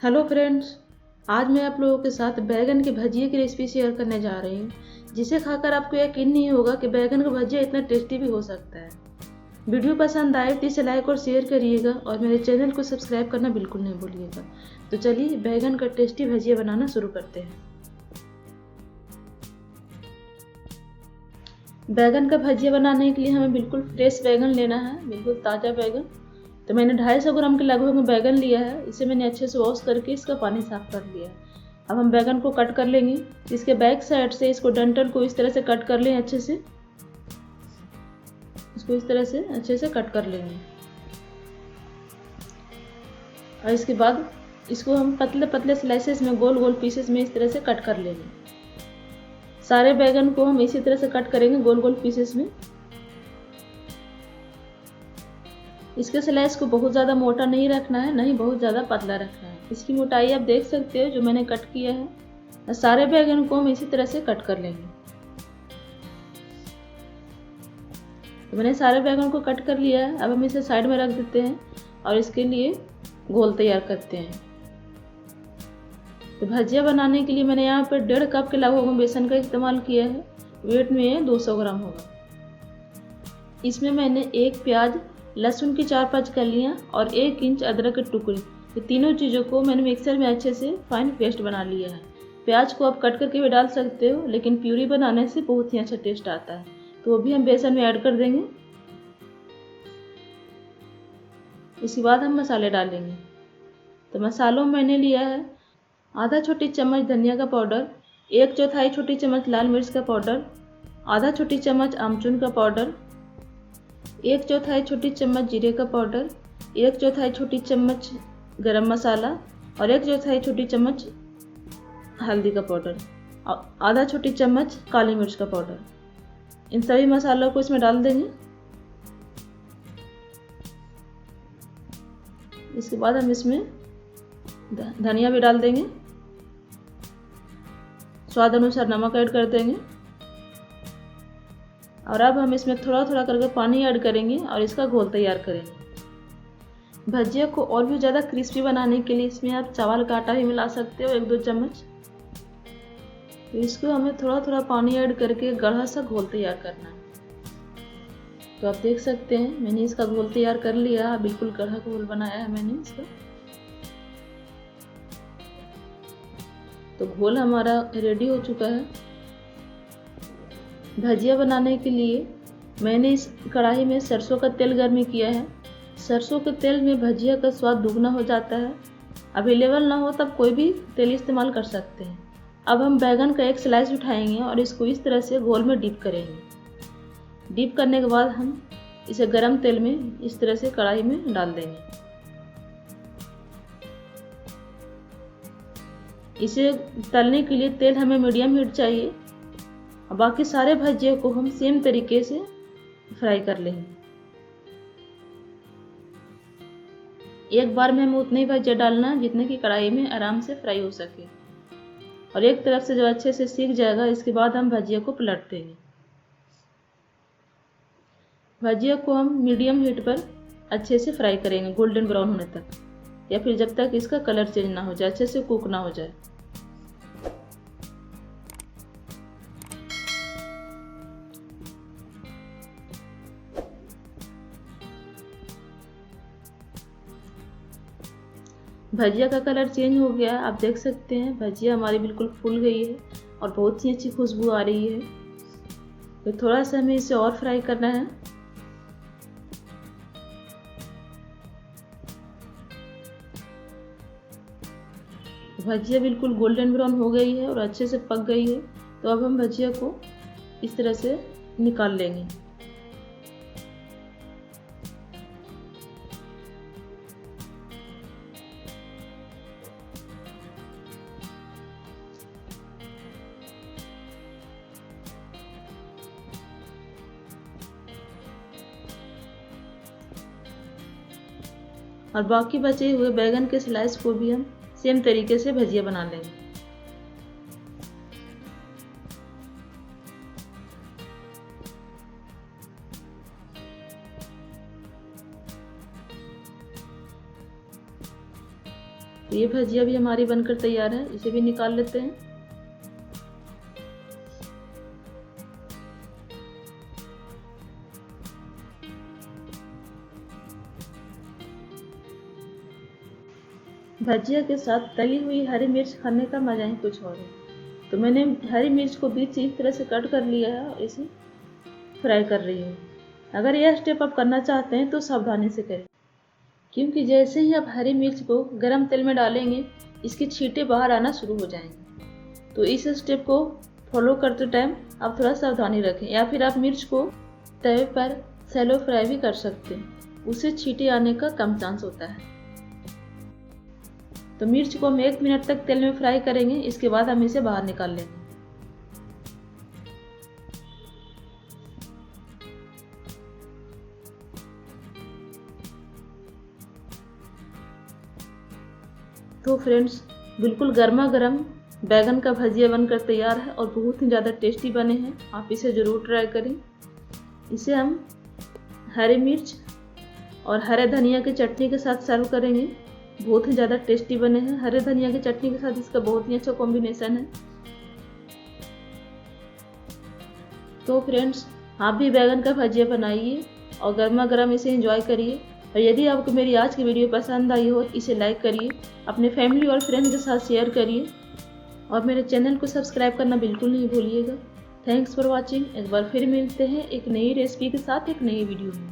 Hello friends. आज मैं आप लोगों के साथ बैगन की भजिए की रेसिपी शेयर करने जा रही हूँ, जिसे खाकर आपको यकीन नहीं होगा कि बैगन का भजिया इतना टेस्टी भी हो सकता है। वीडियो पसंद आए तो इसे लाइक और शेयर करिएगा और मेरे चैनल को सब्सक्राइब करना बिल्कुल नहीं भूलिएगा। तो चलिए बैगन का टेस्टी भजिया बनाना शुरू करते हैं। बैगन का भजिया बनाने के लिए हमें बिल्कुल फ्रेश बैगन लेना है, बिल्कुल ताज़ा बैगन। तो मैंने 250 ग्राम के लगभग में बैगन लिया है। इसे मैंने अच्छे से वॉश करके इसका पानी साफ कर लिया है। अब हम बैगन को कट कर लेंगे। इसके बैक साइड से इसको डंठल को इस तरह से कट कर लें अच्छे से। इसको इस तरह से अच्छे से कट कर लेंगे और इसके बाद इसको हम पतले पतले स्लाइसेस में गोल गोल पीसेस में इस तरह से कट कर लेंगे। सारे बैगन को हम इसी तरह से कट करेंगे गोल गोल पीसेस में। इसके स्लाइस को बहुत ज़्यादा मोटा नहीं रखना है, नहीं बहुत ज़्यादा पतला रखना है। इसकी मोटाई आप देख सकते हो जो मैंने कट किया है। सारे बैगन को हम इसी तरह से कट कर लेंगे। तो मैंने सारे बैगन को कट कर लिया है। अब हम इसे साइड में रख देते हैं और इसके लिए घोल तैयार करते हैं। तो भजिया बनाने के लिए मैंने यहाँ पर 1.5 कप के लगभग बेसन का इस्तेमाल किया है। वेट में 200 ग्राम होगा। इसमें मैंने एक प्याज, लहसुन की 4-5 कलियाँ और 1 इंच अदरक के टुकड़े, ये तीनों चीज़ों को मैंने मिक्सर में अच्छे से फाइन पेस्ट बना लिया है। प्याज को आप कट करके भी डाल सकते हो, लेकिन प्यूरी बनाने से बहुत ही अच्छा टेस्ट आता है। तो वो भी हम बेसन में ऐड कर देंगे। इसके बाद हम मसाले डालेंगे। तो मसालों में मैंने लिया है आधा छोटी चम्मच धनिया का पाउडर, 1/4 छोटी चम्मच लाल मिर्च का पाउडर, आधा छोटी चम्मच आमचूर का पाउडर, 1/4 छोटी चम्मच जीरे का पाउडर, 1/4 छोटी चम्मच गरम मसाला और 1/4 छोटी चम्मच हल्दी का पाउडर, आधा छोटी चम्मच काली मिर्च का पाउडर। इन सभी मसालों को इसमें डाल देंगे। इसके बाद हम इसमें धनिया भी डाल देंगे। स्वाद अनुसार नमक ऐड कर देंगे और अब हम इसमें थोड़ा थोड़ा करके पानी ऐड करेंगे और इसका घोल तैयार करेंगे। भजिया को और भी ज़्यादा क्रिस्पी बनाने के लिए इसमें आप चावल का आटा भी मिला सकते हो, 1-2 चम्मच। तो इसको हमें थोड़ा थोड़ा पानी ऐड करके गाढ़ा सा घोल तैयार करना है। तो आप देख सकते हैं मैंने इसका घोल तैयार कर लिया, बिल्कुल गाढ़ा घोल बनाया है मैंने इसका। तो घोल हमारा रेडी हो चुका है। भजिया बनाने के लिए मैंने इस कढ़ाई में सरसों का तेल गर्म किया है। सरसों के तेल में भजिया का स्वाद दुगना हो जाता है। अवेलेबल ना हो तब कोई भी तेल इस्तेमाल कर सकते हैं। अब हम बैगन का एक स्लाइस उठाएंगे और इसको इस तरह से घोल में डिप करेंगे। डिप करने के बाद हम इसे गरम तेल में इस तरह से कढ़ाई में डाल देंगे। इसे तलने के लिए तेल हमें मीडियम हीट चाहिए और बाकी सारे भजिए को हम सेम तरीके से फ्राई कर लेंगे। एक बार में हमें उतने ही भजिया डालना जितने की कढ़ाई में आराम से फ्राई हो सके। और एक तरफ से जब अच्छे से सीख जाएगा इसके बाद हम भजिया को पलट देंगे। भजिया को हम मीडियम हीट पर अच्छे से फ्राई करेंगे गोल्डन ब्राउन होने तक, या फिर जब तक इसका कलर चेंज ना हो जाए, अच्छे से कुक ना हो जाए। भजिया का कलर चेंज हो गया, आप देख सकते हैं भजिया हमारी बिल्कुल फूल गई है और बहुत ही अच्छी खुशबू आ रही है। तो थोड़ा सा हमें इसे और फ्राई करना है। भजिया बिल्कुल गोल्डन ब्राउन हो गई है और अच्छे से पक गई है। तो अब हम भजिया को इस तरह से निकाल लेंगे। और बाकी बचे हुए बैगन के स्लाइस को भी हम सेम तरीके से भजिया बना लेंगे। तो ये भजिया भी हमारी बनकर तैयार है, इसे भी निकाल लेते हैं। भजिया के साथ तली हुई हरी मिर्च खाने का मजा ही कुछ और है। तो मैंने हरी मिर्च को बीच से इस तरह से कट कर लिया है और इसे फ्राई कर रही हूँ। अगर यह स्टेप आप करना चाहते हैं तो सावधानी से करें, क्योंकि जैसे ही आप हरी मिर्च को गरम तेल में डालेंगे इसके छींटे बाहर आना शुरू हो जाएंगे। तो इस स्टेप को फॉलो करते टाइम आप थोड़ा सावधानी रखें, या फिर आप मिर्च को तवे पर सैलो फ्राई भी कर सकते हैं, उससे छींटे आने का कम चांस होता है। तो मिर्च को हम 1 मिनट तक तेल में फ्राई करेंगे, इसके बाद हम इसे बाहर निकाल लेंगे। तो फ्रेंड्स, बिल्कुल गर्मा गर्म बैगन का भजिया बनकर तैयार है और बहुत ही ज़्यादा टेस्टी बने हैं। आप इसे ज़रूर ट्राई करें। इसे हम हरी मिर्च और हरे धनिया की चटनी के साथ सर्व करेंगे। बहुत ही ज़्यादा टेस्टी बने हैं। हरे धनिया की चटनी के साथ इसका बहुत ही अच्छा कॉम्बिनेशन है। तो फ्रेंड्स, आप भी बैगन का भजिया बनाइए और गर्मा गर्म इसे एंजॉय करिए। और यदि आपको मेरी आज की वीडियो पसंद आई हो तो इसे लाइक करिए, अपने फैमिली और फ्रेंड्स के साथ शेयर करिए और मेरे चैनल को सब्सक्राइब करना बिल्कुल नहीं भूलिएगा। Thanks for watching. एक बार फिर मिलते हैं एक नई रेसिपी के साथ एक नई वीडियो में।